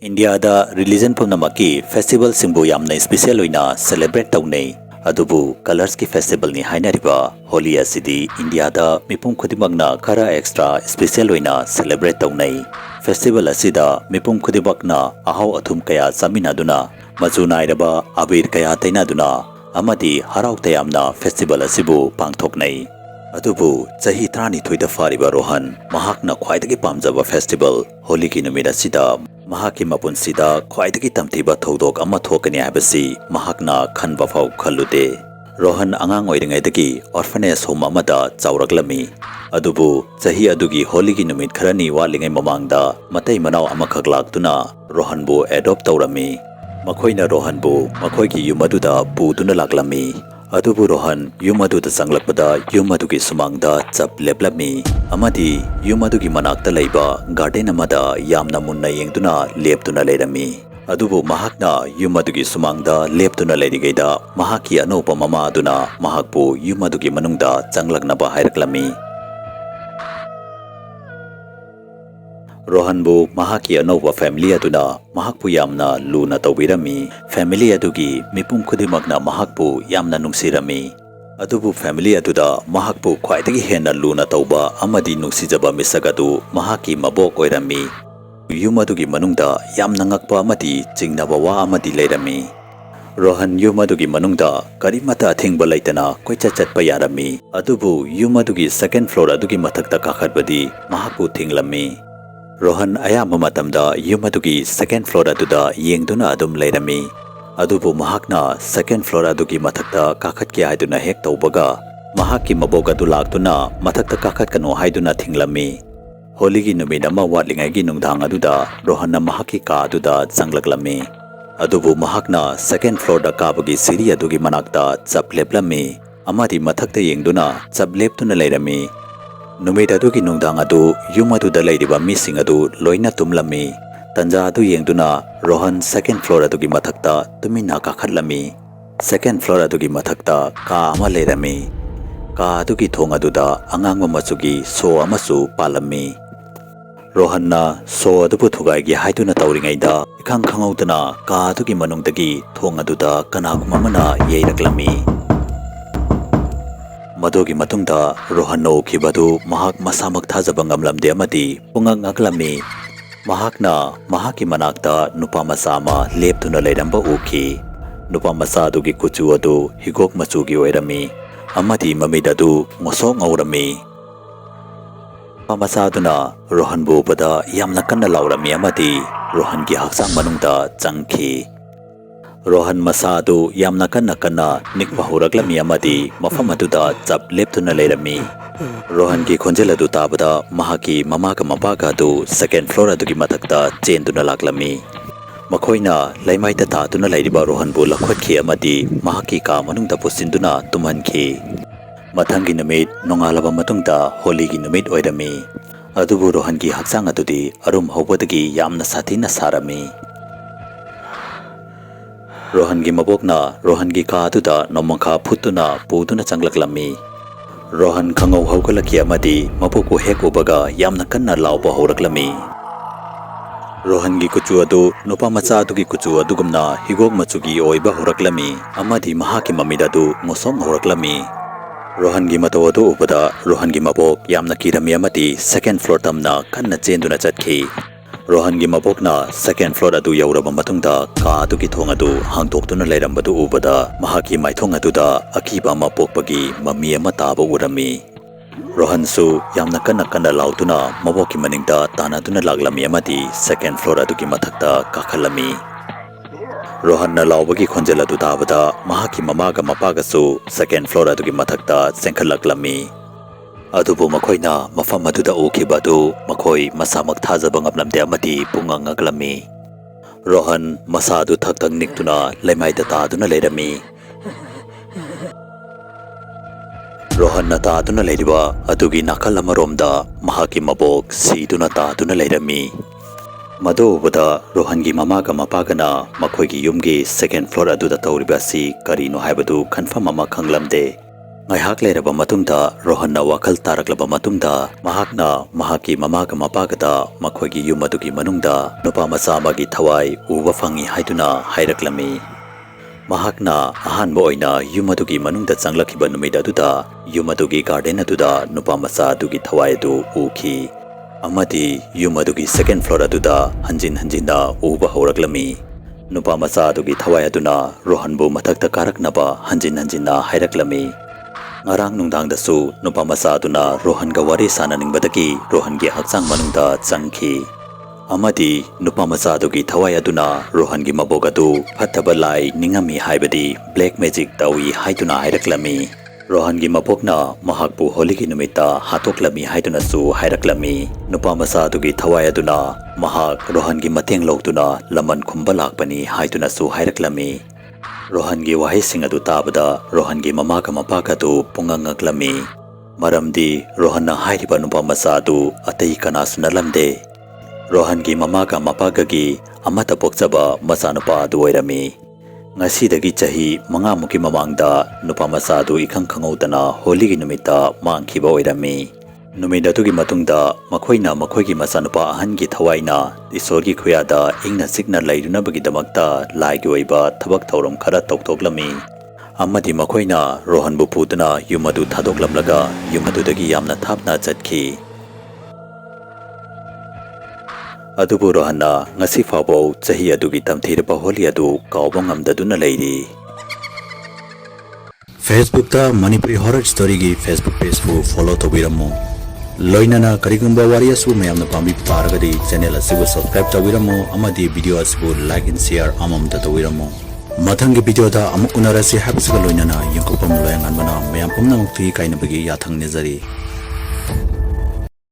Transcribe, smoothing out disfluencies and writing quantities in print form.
India da religion pumnamaki festival singbu yamna special oina celebrate tawnei adubu colors ki festival ni hainariba Holi asidi India da mipum khudimagna khara extra special oina celebrate tawnei festival asida mipum khudibakna ahau athum kaya saminaduna majunairaba abir kaya tainaduna amadi harau tayamna festival asibu pangthoknei adubu chahi 32 da fariba rohan mahakna khwaidagi pamjaba festival Holi ki numida sida Mahaki mapunsida khwaidagi tamtiba thodok ama thokani habasi mahakna khanba phau khallude Rohan angang oiringaidagi orphanage home amada chawraklami adubu chahi adugi Holi gi numit kharani walingai mamangda matai manau amakhak laktuna Rohan bu adopt tawrami makhoina Rohan bu makhoigi yumaduda puduna laklami adubu Rohan yumaduda sanglakpada yumadugi sumangda chap leplami amadi yumadugi manakta leiba garden amada yamna munna yengtuna leptuna leirami adubu mahakna yumadugi sumangda leptuna leirigaida mahaki anopa mama aduna mahakpu yumadugi manungda changlaknaba hairaklami Rohanbu mahaki anopa family aduna mahakpu yamna luna tawbirami family adugi mipum khudimagna mahakpu yamna nungsirami adubu family aduda mahakpu khwaidagi hena luna tawba amadi nungsijaba misagadu mahaki mabok oirami yumadugi manungda yamna ngakpa amadi chingnaba wa amadi leirami Rohan yumadugi manungda karimata athingba leitana koicha chatpa yarami adubu yumadugi second floor adugi mathakta kakhatbadi mahakpu thinglami Rohan ayamba matamda yumadugi second floor aduda yengduna adum leirami adubu mahakna second floor adugi mathakta kakhatki haiduna hek tawbaga mahaki maboga du laktuna mathakta kakhatkanu haiduna thinglami Holigi numid ama watlingaigi nungdang aduda Rohanna mahaki ka aduda changlaklami adubu mahakna second floor da kabagi siri adugi manakta chapleplami amadi mathakta yengduna chapleptuna leirami numid adugi nungdang adu yumaduda leiriba mising adu loina tumlami tanja adu yengduna Rohan second floor adugi mathakta tumina kakhatlami second floor adugi mathakta ka ama leirami ka adugi thong aduda angangma machugi so amasu palami Rohanna so adubu thugaigi haiduna tawringaida ikhang khangaudana ka adugi manungdagi thong aduda kanagumamana yeiraklami Madogi matungda Rohanno kibadu mahak masamak thajaba ngamlamde amadi pungak ngaklami mahakna mahaki manakta Nupa masama leptuna leiramba uki Nupa masadugi kuchu adu higok machugi oirami amadi mamidadu ngosok ngaurami Nupa masaduna Rohan bu pada yamna kanna laurami amadi Rohan gi haksang manungda changki Rohan masadu yamna kanna nikpa huraklami amadi mafam aduda chap leptuna leirami Rohan ki khonjel adu tabada mahaki mamaga mapaga adu second floor adugi mathakta chenduna laklami makhoina laimaita ta tuna leiriba Rohan bu lakhwatkhi amadi mahaki ka manungda pusinduna tumhankhi mathangi numit nongalaba matungda Holi gi numit oirami adubu Rohan ki haksang adudi arum hobodagi yamna sathina sarami Rohan gi mabokna Rohan gi ka aduda nomangkha phutuna puduna changlaklami Rohan khangau haugalaki amadi mabuku hek ubaga yamna kanna lauba horaklami Rohan gi kuchu adu Nupa macha adugi kuchu adugumna higok machugi oiba horaklami amadi mahaki mamidadu ngosong horaklami Rohan gi mataw adu ubada Rohan gi mabok yamna kirami amadi second floor tamna kanna chenduna chatkhi Rohan gi mabokna second floor adu yauraba matungda ka adugi thong adu hangdoktuna leirambadu ubada mahaki maithong aduda Akiba mapokpagi mami ama taba urami Rohan su yamna kanna lautuna maboki maningda tanaduna laglami amadi second floor adugi mathakta kakhalami Rohan na laubagi khonjel adu tabada mahaki mamaga mapaga su second floor adugi mathakta chengkhalaklami adubu makhoina mafam aduda ukibadu makhoi masamak thajaba ngaplamde amadi pungangaklami Rohan masadu thaktang niktuna laimaida taduna leirami Rohan na taduna leiriba adugi nakal amaromda mahaki mabok siduna taduna leirami mado ubada Rohan gi mamaga mapagana makhoigi yumgi second floor aduda tawribasi karino haibadu confirm ama khanglamde Ngaihak leiraba matungda Rohanna wakal taraklaba matungda mahakna mahaki mamaga mapagada makhoigi yum adugi manungda nupa macha amagi thawai uba fangi haiduna hairaklami. Mahakna ahanba oina yum adugi manungda changlakhiba numid aduda yum adugi garden aduda nupa macha adugi thawai adu ukhi. Amadi yum adugi second floor aduda hanjinna uba horaklami. Nupa macha adugi thawai aduna Rohanbu mathakta karaknaba hanjinna hairaklami. Ngarang nungdangdasu nupa macha aduna Rohanga wari sananingbatagi Rohangi hakchang manungda changkhi. Amadi nupa macha adugi thawai aduna Rohangi mabok adu phattaba lai ningami haibadi black magic tawi haiduna hairaklami. Rohangi mabokna mahakpu holigi numita hatoklami haiduna su hairaklami. Nupa macha adugi thawai aduna mahak Rohangi mateng logduna laman khumba lakpani haiduna su hairaklami. Rohangi wahising adu tabada Rohangi mamaga mapaga adu pungangaklami. Maramdi Rohanna hairiba nupa macha adu atai kanasu nalamde. Rohangi mamaga mapagagi amata pokchaba macha nupa adu oirami. Ngasidagi chahi mangamuki mamangda nupa macha adu ikhang khangaudana holigi numita mangkhiba oirami. Numida tugi matungda makhoina makhoigi macha nupa ahangi thawaina isorgi khuyada ingna sikna lairuna bagi damakta laigi oiba thabak thauram khara toktoklami. Amadi makhoina Rohanbu puduna yumadu thadoklamlaga yumadudagi yamna thapna chatkhi. Adubu Rohanna ngasi fabo chahi adugi tamthiraba holi adu kauba ngamdaduna leiri. Facebook ta Manipuri horror story gi Facebook page fu follow tobiramu. Loinana karigumba wari asu mayamna pambi paragadi channel asibu subscribe tawiramu amadi video asibu like and share amamda tawiramu. Mathangi video da amuk unarasi habsiga loinana yungkupam loyangan mana mayam pumna mukti kainabagi yathang nizari.